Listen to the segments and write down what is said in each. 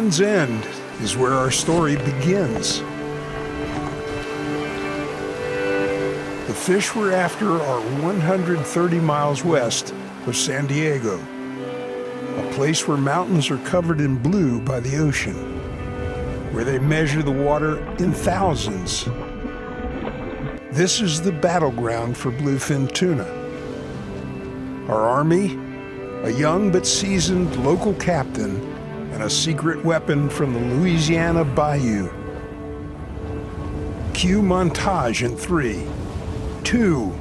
Land's End is where our story begins. The fish we're after are 130 miles west of San Diego, a place where mountains are covered in blue by the ocean, where they measure the water in thousands. This is the battleground for bluefin tuna. Our army, a young but seasoned local captain, and a secret weapon from the Louisiana bayou. Cue montage in 3, 2,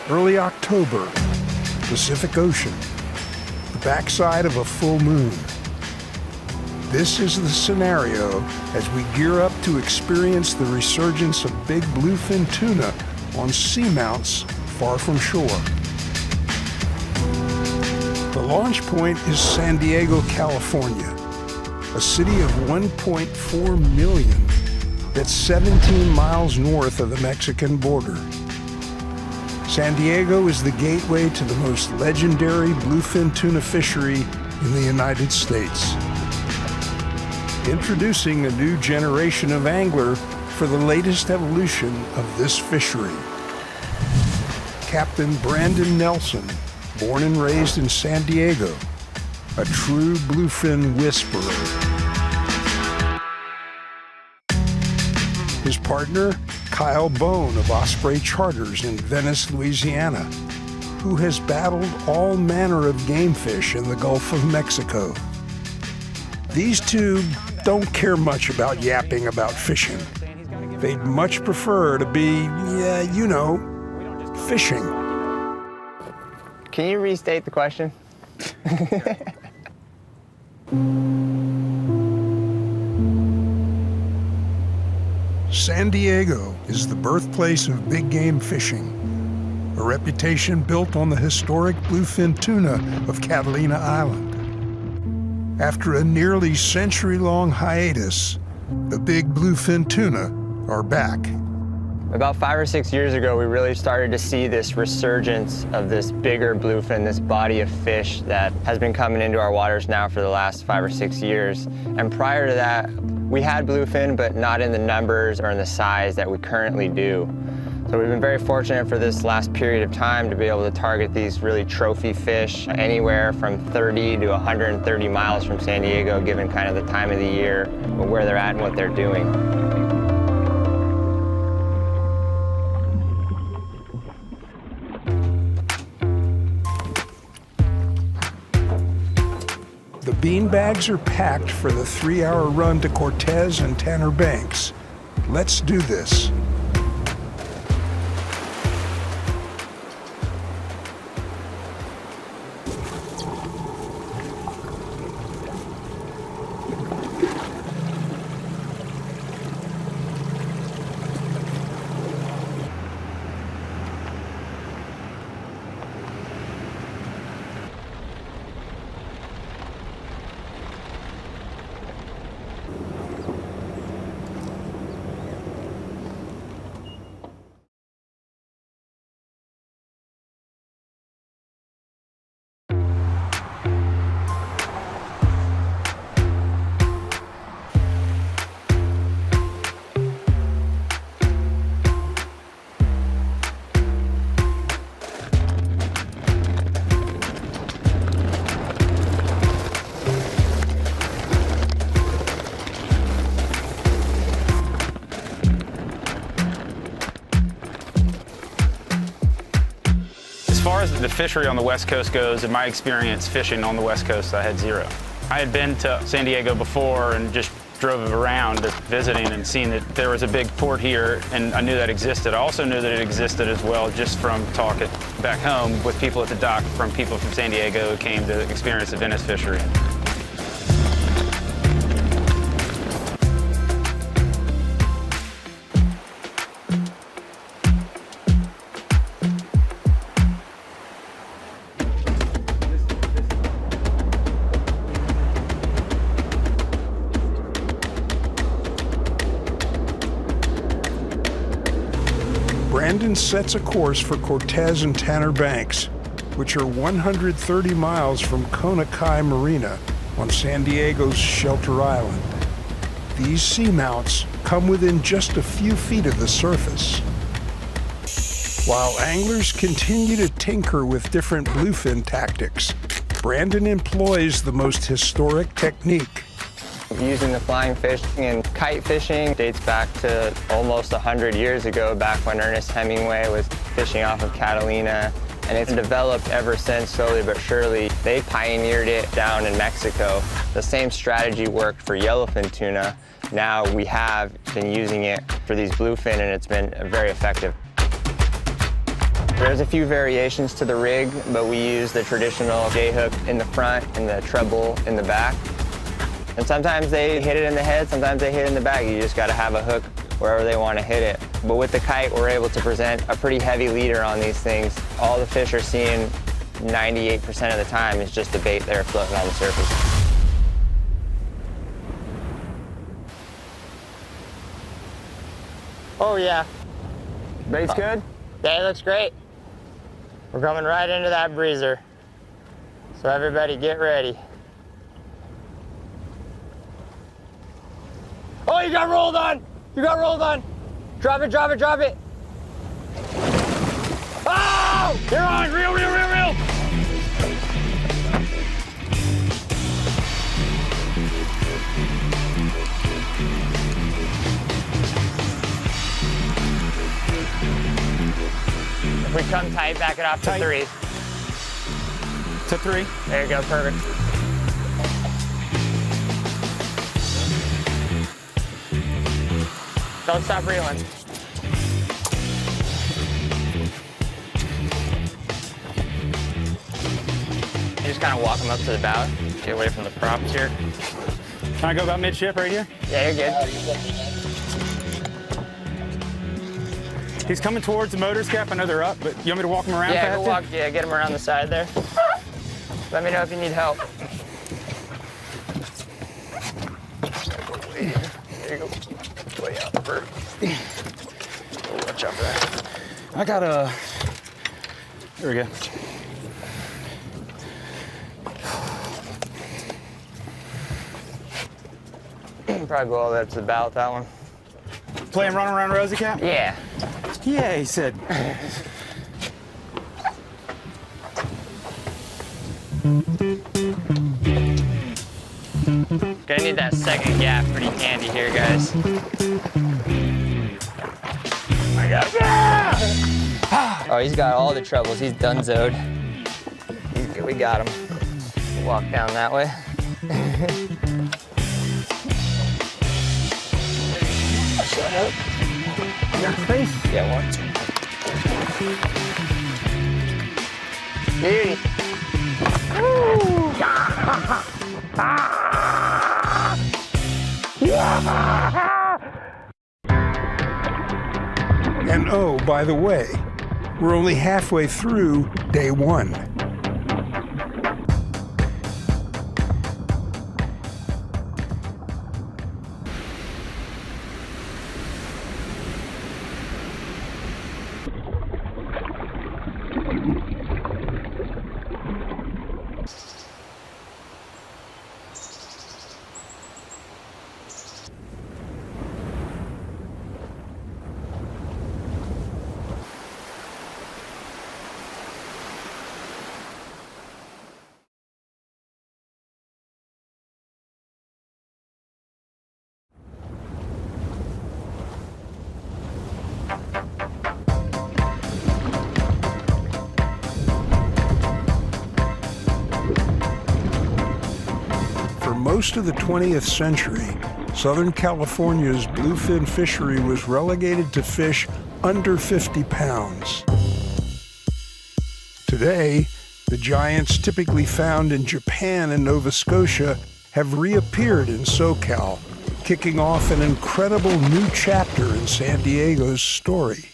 early October, Pacific Ocean, the backside of a full moon. This is the scenario as we gear up to experience the resurgence of big bluefin tuna on seamounts far from shore. The launch point is San Diego, California, a city of 1.4 million that's 17 miles north of the Mexican border. San Diego is the gateway to the most legendary bluefin tuna fishery in the United States. Introducing a new generation of angler for the latest evolution of this fishery. Captain Brandon Nelson, born and raised in San Diego, a true bluefin whisperer. His partner, Kyle Bone of Osprey Charters in Venice, Louisiana, who has battled all manner of game fish in the Gulf of Mexico. These two don't care much about yapping about fishing. They'd much prefer to be, yeah, you know, fishing. Can you restate the question? San Diego is the birthplace of big game fishing, a reputation built on the historic bluefin tuna of Catalina Island. After a nearly century-long hiatus, the big bluefin tuna are back. About 5 or 6 years ago, we really started to see this resurgence of this bigger bluefin, this body of fish that has been coming into our waters now for the last 5 or 6 years. And prior to that, we had bluefin, but not in the numbers or in the size that we currently do. So we've been very fortunate for this last period of time to be able to target these really trophy fish anywhere from 30 to 130 miles from San Diego, given kind of the time of the year, where they're at and what they're doing. The beanbags are packed for the 3-hour run to Cortez and Tanner Banks. Let's do this. as the fishery on the West Coast goes, in my experience fishing on the West Coast, I had zero. I had been to San Diego before and just drove around visiting and seeing that there was a big port here, and I knew that existed. I also knew that it existed as well just from talking back home with people at the dock, from people from San Diego who came to experience the Venice fishery. Brandon sets a course for Cortez and Tanner Banks, which are 130 miles from Kona Kai Marina on San Diego's Shelter Island. These seamounts come within just a few feet of the surface. While anglers continue to tinker with different bluefin tactics, Brandon employs the most historic technique. Using the flying fish in kite fishing dates back to almost 100 years ago, back when Ernest Hemingway was fishing off of Catalina. And it's developed ever since, slowly but surely. They pioneered it down in Mexico. The same strategy worked for yellowfin tuna. Now we have been using it for these bluefin, and it's been very effective. There's a few variations to the rig, but we use the traditional J-hook in the front and the treble in the back. And sometimes they hit it in the head, sometimes they hit it in the back. You just gotta have a hook wherever they wanna hit it. But with the kite, we're able to present a pretty heavy leader on these things. All the fish are seeing 98% of the time is just the bait there floating on the surface. Oh yeah. Bait's good? Yeah, it looks great. We're coming right into that breezer. So everybody get ready. Oh, you got rolled on! You got rolled on! Drop it, drop it, drop it! Oh! You're on! Reel, reel, reel, reel! If we come tight, back it off to 3. To 3? There you go, perfect. Don't stop reeling. You just kind of walk them up to the bow. Get away from the props here. Can I go about midship right here? Yeah, you're good. He's coming towards the motors cap. I know they're up, but you want me to walk him around Yeah, faster? go walk. Yeah, get him around the side there. Let me know if you need help. There you go. Way out the bird. Watch out for that. I got a. There we go. Probably go all the way up to the bow with that one. Playing run around Rosie Cap? Yeah. Yeah, he said. Gonna need that second gap pretty handy here, guys. I got it. Oh, he's got all the troubles. He's donezoed. We got him. Walk down that way. Shut up. You got the face? Yeah, one. Beauty. Woo! And oh, by the way, we're only halfway through day 1. most of the 20th century, Southern California's bluefin fishery was relegated to fish under 50 pounds. Today, the giants typically found in Japan and Nova Scotia have reappeared in SoCal, kicking off an incredible new chapter in San Diego's story.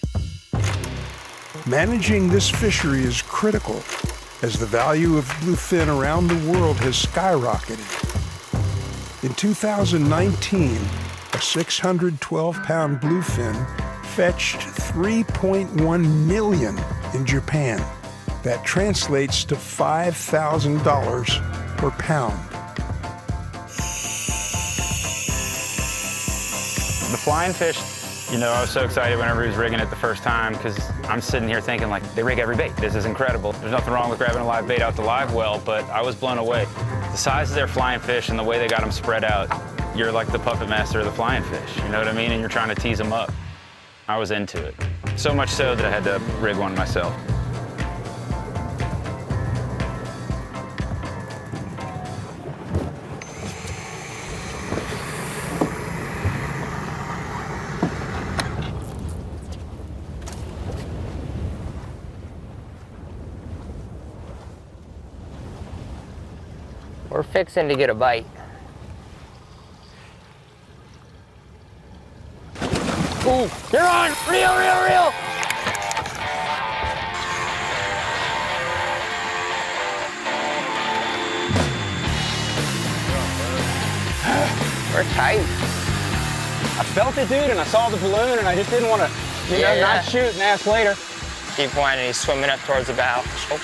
Managing this fishery is critical, as the value of bluefin around the world has skyrocketed. In 2019, a 612-pound bluefin fetched $3.1 million in Japan. That translates to $5,000 per pound. The flying fish, you know, I was so excited whenever he was rigging it the first time because I'm sitting here thinking, like, they rig every bait. This is incredible. There's nothing wrong with grabbing a live bait out the live well, but I was blown away. The size of their flying fish and the way they got them spread out, you're like the puppet master of the flying fish, you know what I mean? And you're trying to tease them up. I was into it. So much so that I had to rig one myself. We're fixing to get a bite. Ooh, you're on! Reel, reel, reel! We're tight. I felt it, dude, and I saw the balloon, and I just didn't want to, you know, not shoot and ask later. Keep winding, he's swimming up towards the bow. Oh.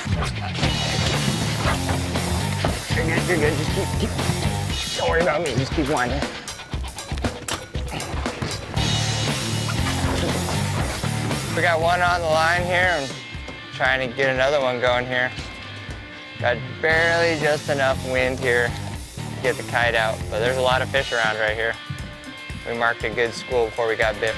You're good, just keep. Don't worry about me, just keep winding. We got one on the line here and trying to get another one going here. Got barely just enough wind here to get the kite out, but there's a lot of fish around right here. We marked a good school before we got bit.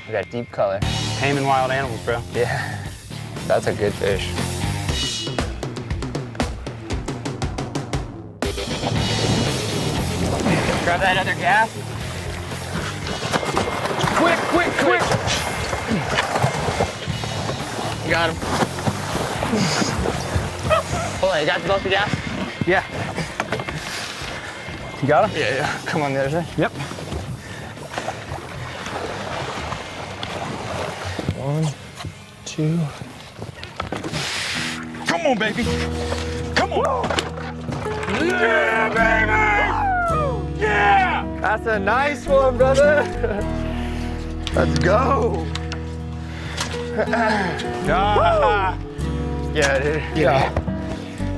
We got deep color. Taming wild animals, bro. Yeah, that's a good fish. Grab that other gaff. Quick, quick, quick! Got him. Hold on, you got both the gaff? Yeah. You got him? Yeah. Come on the other side. Yep. 1, 2. Come on, baby. Come on. Yeah, baby! Yeah! That's a nice one, brother. Let's go. Ah. Yeah, dude. Yeah.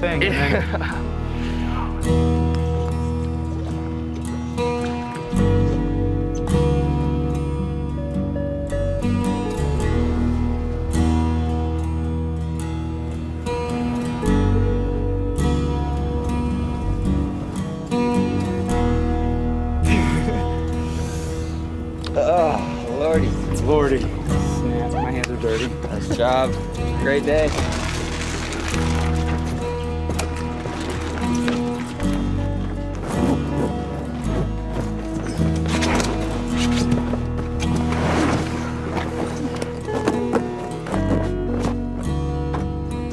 Thank you, man. Oh, Lordy. Lordy. Snap, my hands are dirty. Nice job. Great day.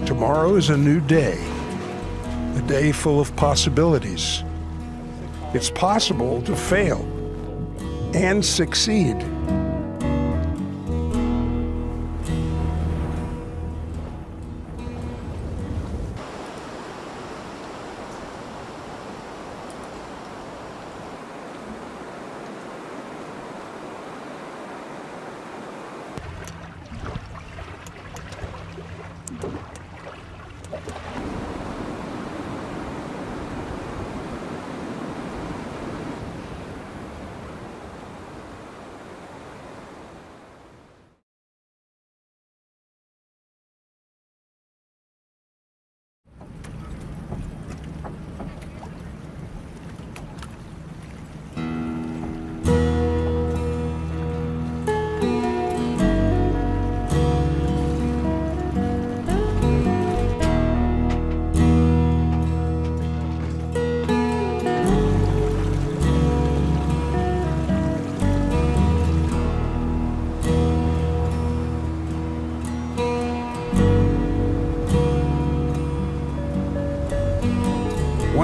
Tomorrow is a new day, a day full of possibilities. It's possible to fail and succeed.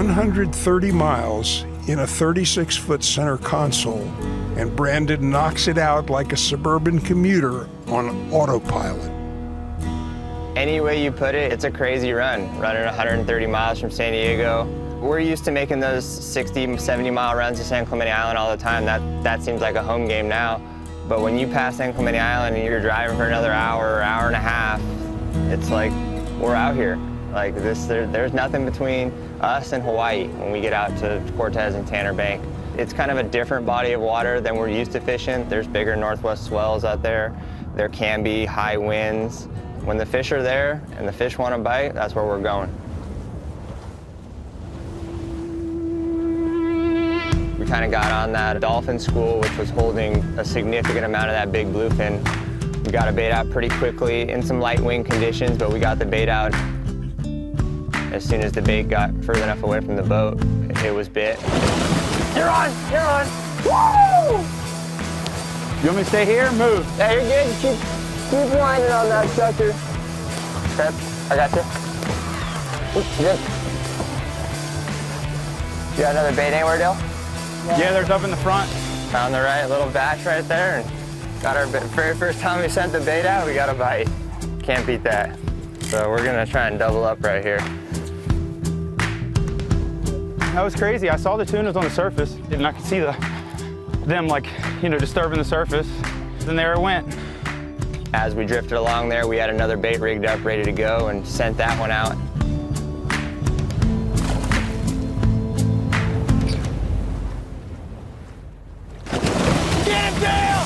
130 miles in a 36-foot center console, and Brandon knocks it out like a suburban commuter on autopilot. Any way you put it, it's a crazy run, running 130 miles from San Diego. We're used to making those 60, 70-mile runs to San Clemente Island all the time. That seems like a home game now. But when you pass San Clemente Island and you're driving for another hour or hour and a half, it's like we're out here. Like this, there's nothing between us and Hawaii when we get out to Cortez and Tanner Bank. It's kind of a different body of water than we're used to fishing. There's bigger northwest swells out there. There can be high winds. When the fish are there and the fish want to bite, that's where we're going. We kind of got on that dolphin school, which was holding a significant amount of that big bluefin. We got a bait out pretty quickly in some light wind conditions, but we got the bait out. As soon as the bait got further enough away from the boat, it was bit. You're on! You're on! Woo! You want me to stay here? Move. Yeah, you're good. Keep whining on that sucker. Okay, I got you. Oops, good. You got another bait anywhere, Dale? Yeah, there's up in the front. Found the right little batch right there, and got our very first time we sent the bait out, we got a bite. Can't beat that. So we're gonna try and double up right here. That was crazy. I saw the tunas on the surface, and I could see them like, disturbing the surface. Then there it went. As we drifted along there, we had another bait rigged up, ready to go, and sent that one out. Get him, Dale!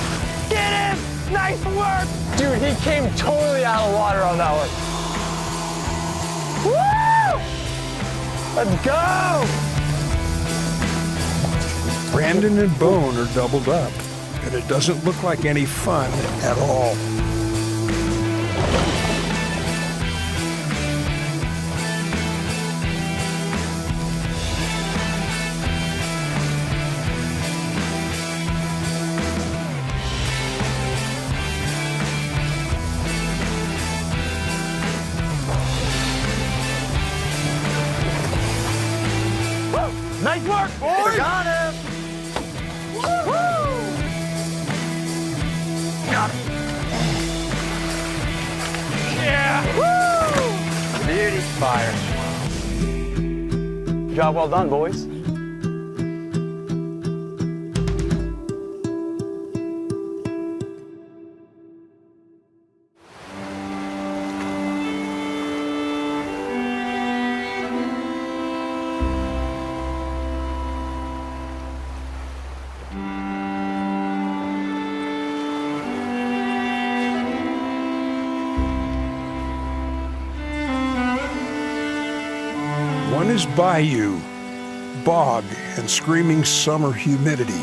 Get him! Nice work! Dude, he came totally out of water on that one. Woo! Let's go! Brandon and Bone are doubled up, and it doesn't look like any fun at all. Nice work, boys! We got him! Got him! Yeah! Woo! Beauty. Fire. Job well done, boys. One is bayou, bog, and screaming summer humidity.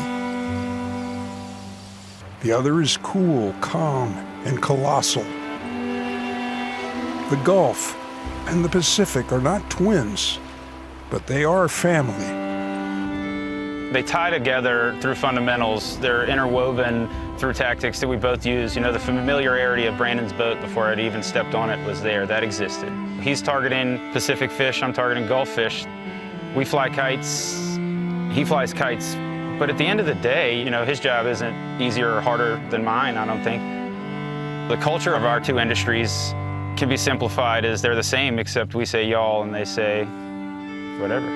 The other is cool, calm, and colossal. The Gulf and the Pacific are not twins, but they are family. They tie together through fundamentals. They're interwoven through tactics that we both use. The familiarity of Brandon's boat before I'd even stepped on it was there. That existed. He's targeting Pacific fish, I'm targeting Gulf fish. We fly kites, he flies kites. But at the end of the day, his job isn't easier or harder than mine, I don't think. The culture of our two industries can be simplified as they're the same, except we say y'all and they say whatever.